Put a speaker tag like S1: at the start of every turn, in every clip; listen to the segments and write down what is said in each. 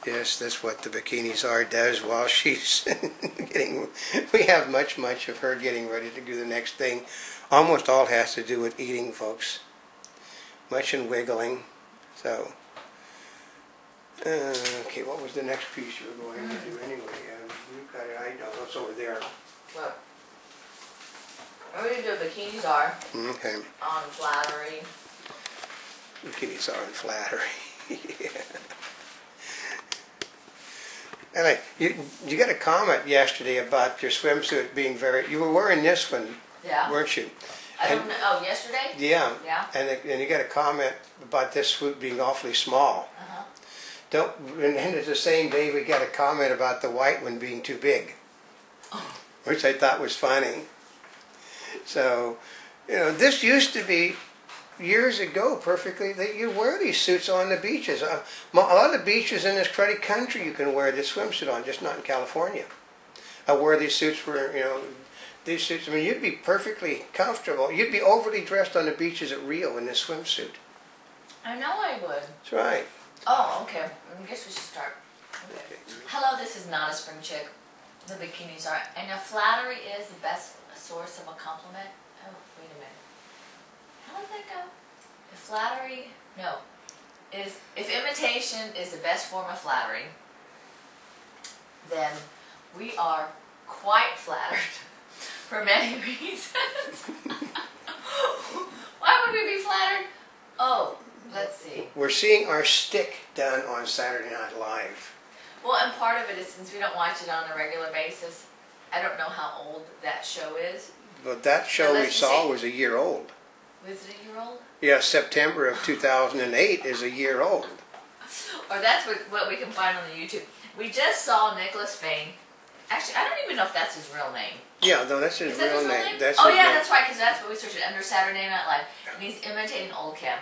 S1: Yes, that's what the Bikini Czar does while she's getting. We have much of her getting ready to do the next thing. Almost all has to do with eating, folks. Much in wiggling. So, okay, what was the next piece you were going to do anyway? You've got it. I know it's over there.
S2: Well, I'm going to do a Bikini Czar
S1: Okay.
S2: on flattering.
S1: Bikini Czar and flattering. Yeah. And you got a comment yesterday about your swimsuit being very. You were wearing this one,
S2: Yeah.
S1: weren't you?
S2: I don't know. Oh, yesterday?
S1: Yeah.
S2: Yeah.
S1: And you got a comment about this suit being awfully small.
S2: Uh-huh.
S1: And then it's the same day we got a comment about the white one being too big, which I thought was funny. So, this used to be years ago perfectly. You wear these suits on the beaches. A lot of the beaches in this cruddy country you can wear this swimsuit on, just not in California. I wear these suits for, these suits. I mean, you'd be perfectly comfortable. You'd be overly dressed on the beaches at Rio in this swimsuit.
S2: I know I would.
S1: That's right.
S2: Oh, okay. I guess we should start. Okay. Hello, this is not a spring chick. The Bikini Czar. And if flattery is the best source of a compliment. Oh, wait a minute. How did that go? If flattery, no. If imitation is the best form of flattery, then we are quite flattered for many reasons. Why would we be flattered? Oh, let's see.
S1: We're seeing our stick done on Saturday Night Live.
S2: Well, and part of it is since we don't watch it on a regular basis, I don't know how old that show is.
S1: But that show we saw was a year old.
S2: Was it a year old?
S1: Yeah, September of 2008 is a year old.
S2: Or that's what we can find on the YouTube. We just saw Nicholas Fane. Actually, I don't even know if that's his real name.
S1: Yeah, no, that's his real name. That's
S2: oh
S1: his
S2: yeah,
S1: name.
S2: that's right, because that's what we searched under Saturday Night Live. And he's imitating Old Kim.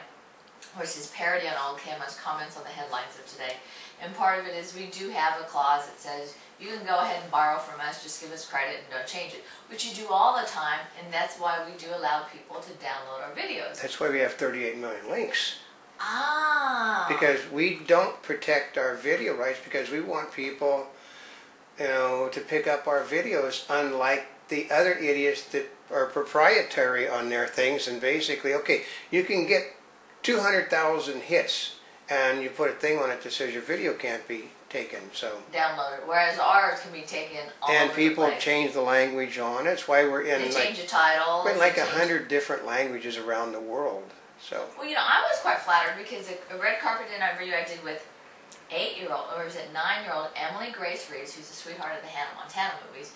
S2: Or it's his parody on Old Kim as comments on the headlines of today. And part of it is we do have a clause that says, you can go ahead and borrow from us, just give us credit and don't change it. Which you do all the time, and that's why we do allow people to download our videos.
S1: That's why we have 38 million links.
S2: Ah.
S1: Because we don't protect our video rights because we want people, to pick up our videos, unlike the other idiots that are proprietary on their things. And basically, okay, you can get 200,000 hits and you put a thing on it that says your video can't be taken. So
S2: download it, whereas ours can be taken all
S1: and
S2: over the
S1: people
S2: place.
S1: change the language on it. That's why we're in
S2: They change the title.
S1: we're in like 100 different languages around the world. So
S2: well, I was quite flattered because a red carpet interview I did with 8-year-old, or is it 9-year-old Emily Grace Reeves, who's the sweetheart of the Hannah Montana movies.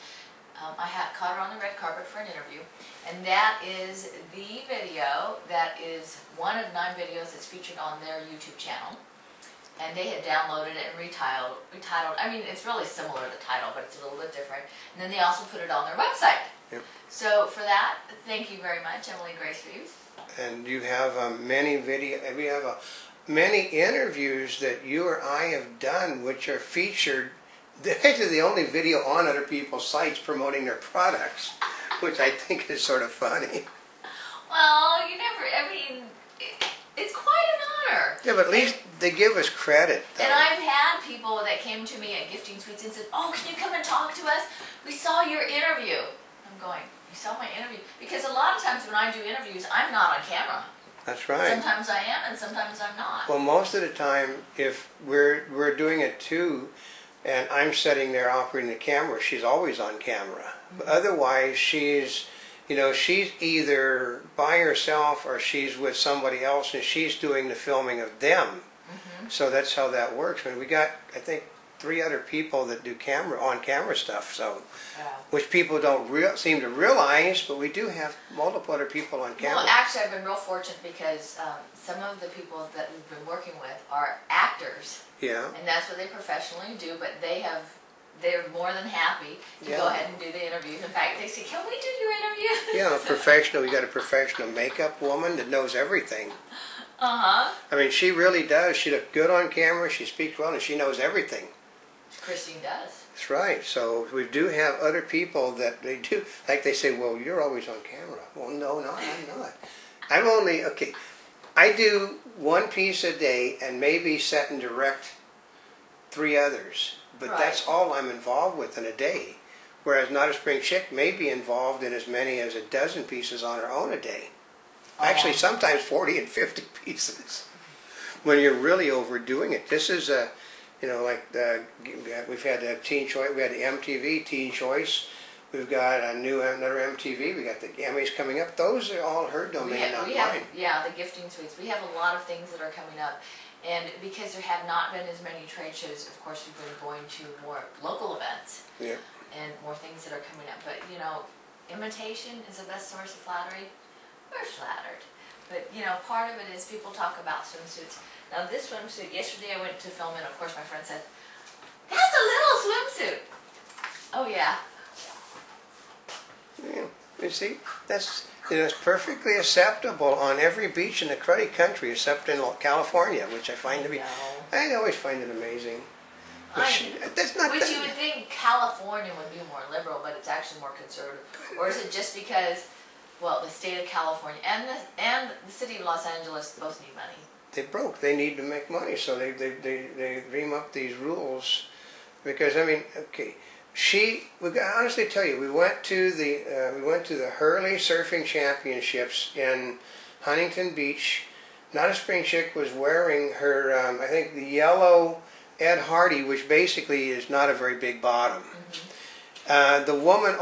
S2: I caught her on the red carpet for an interview, and that is the video that is one of 9 videos that's featured on their YouTube channel. And they had downloaded it and retitled. I mean, it's really similar to the title, but it's a little bit different. And then they also put it on their website.
S1: Yep.
S2: So for that, thank you very much, Emily Grace Reeves.
S1: And you have we have many interviews that you or I have done, which are featured. They're actually the only video on other people's sites promoting their products, which I think is sort of funny.
S2: Well, it's quite an honor.
S1: Yeah, but at least they give us credit, though.
S2: And I've had people that came to me at Gifting Suites and said, oh, can you come and talk to us? We saw your interview. I'm going, you saw my interview? Because a lot of times when I do interviews, I'm not on camera.
S1: That's right.
S2: Sometimes I am and sometimes I'm not.
S1: Well, most of the time, if we're doing it too, and I'm sitting there operating the camera, she's always on camera. But otherwise, she's either by herself or she's with somebody else and she's doing the filming of them. So that's how that works. I mean, we got, I think, 3 other people that do on-camera stuff, so which people don't seem to realize, but we do have multiple other people on camera.
S2: Well, actually, I've been real fortunate because some of the people that we've been working with are actors.
S1: Yeah. And
S2: that's what they professionally do, but they're more than happy to go ahead and do the interviews. In fact, they say, can we do your interview?
S1: Yeah, professional. We got a professional makeup woman that knows everything.
S2: Uh-huh.
S1: I mean, she really does. She looks good on camera, she speaks well, and she knows everything.
S2: Christine does.
S1: That's right. So we do have other people that they do, like they say, well, you're always on camera. Well, no, I'm not. I'm only, I do one piece a day and maybe set and direct 3 others. But
S2: Right.
S1: that's all I'm involved with in a day. Whereas Not a Spring Chick may be involved in as many as a dozen pieces on her own a day. Actually, sometimes 40 and 50 pieces. When you're really overdoing it. This is a, like we've had the Teen Choice, we had the MTV Teen Choice. We've got another MTV. We got the Emmys coming up. Those are all her domain, not mine.
S2: Yeah, the gifting suites. We have a lot of things that are coming up. And because there have not been as many trade shows, of course, we've been going to more local events.
S1: Yeah.
S2: And more things that are coming up. But, imitation is the best source of flattery. We're flattered. But, part of it is people talk about swimsuits. Now, this swimsuit, yesterday I went to film it. Of course, my friend said, "That's a little swimsuit." Oh, yeah.
S1: Yeah. You see, it's perfectly acceptable on every beach in the cruddy country except in California, which I find to be, I always find it amazing. That's not
S2: Which you would think California would be more liberal, but it's actually more conservative. Or is it just because, the state of California and the city of Los Angeles both need money?
S1: They broke. They need to make money, so they dream up these rules. Because we honestly tell you, we went to the Hurley Surfing Championships in Huntington Beach. Not a Spring Chick was wearing her, I think, the yellow Ed Hardy, which basically is not a very big bottom. Mm-hmm. The woman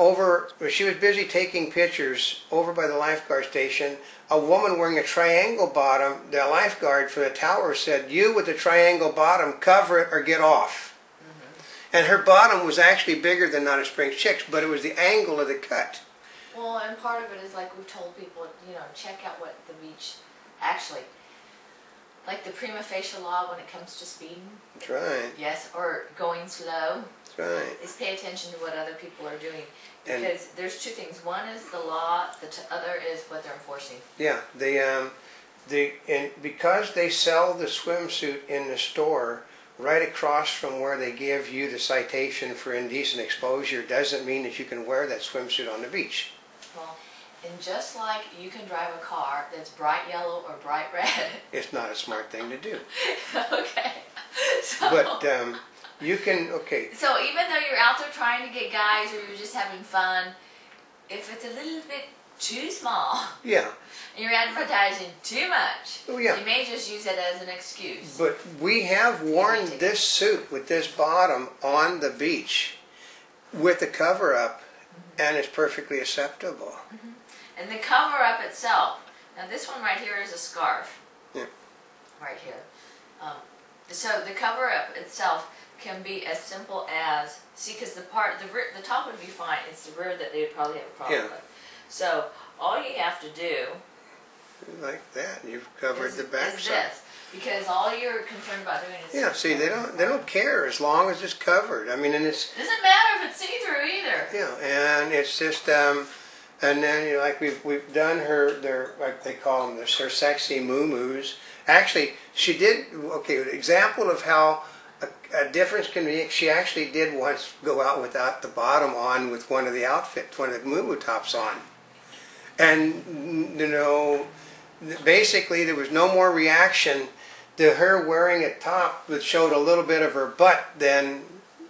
S1: she was busy taking pictures over by the lifeguard station. A woman wearing a triangle bottom, the lifeguard from the tower said, "You with the triangle bottom, cover it or get off." And her bottom was actually bigger than Not a Spring Chick's, but it was the angle of the cut.
S2: Well, and part of it is like we've told people, check out what the beach actually, like the prima facie law when it comes to speeding.
S1: That's right.
S2: Yes, or going slow.
S1: That's right.
S2: Is pay attention to what other people are doing. Because there's two things. One is the law, the other is what they're enforcing.
S1: Yeah, because they sell the swimsuit in the store right across from where they give you the citation for indecent exposure, doesn't mean that you can wear that swimsuit on the beach.
S2: Well, and just like you can drive a car that's bright yellow or bright red.
S1: It's not a smart thing to do.
S2: Okay. So,
S1: but you can,
S2: So even though you're out there trying to get guys or you're just having fun, if it's a little bit too small.
S1: Yeah.
S2: And you're advertising too much.
S1: Oh, yeah.
S2: You may just use it as an excuse.
S1: But we have worn this suit with this bottom on the beach with the cover-up, and it's perfectly acceptable.
S2: Mm-hmm. And the cover-up itself, now this one right here is a scarf.
S1: Yeah.
S2: Right here. So the cover-up itself can be as simple as, because the top would be fine, it's the rear that they would probably have a problem with. So all you have to do,
S1: like that, you've covered the back
S2: is
S1: side.
S2: this, because all you're concerned about doing is.
S1: Yeah, see, they don't care as long as it's covered. I mean, and it's
S2: doesn't matter if it's see-through either.
S1: Yeah, and it's just and then like we've done their like they call them her sexy moo-moos. Actually, she did an example of how a difference can be. She actually did once go out without the bottom on with one of the outfits, one of the moo-moo tops on. And, basically there was no more reaction to her wearing a top that showed a little bit of her butt than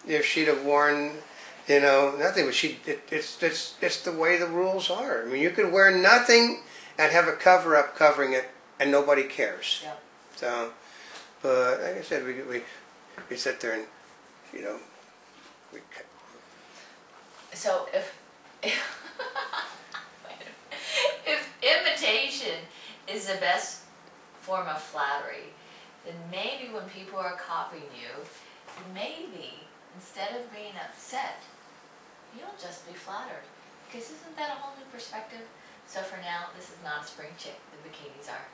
S1: if she'd have worn, nothing. But it's the way the rules are. I mean, you could wear nothing and have a cover-up covering it, and nobody cares.
S2: Yeah.
S1: So, but like I said, we sit there and,
S2: So if imitation is the best form of flattery, then maybe when people are copying you, maybe instead of being upset, you'll just be flattered. Because isn't that a whole new perspective? So for now, this is Not a Spring Chick, the Bikini Czar.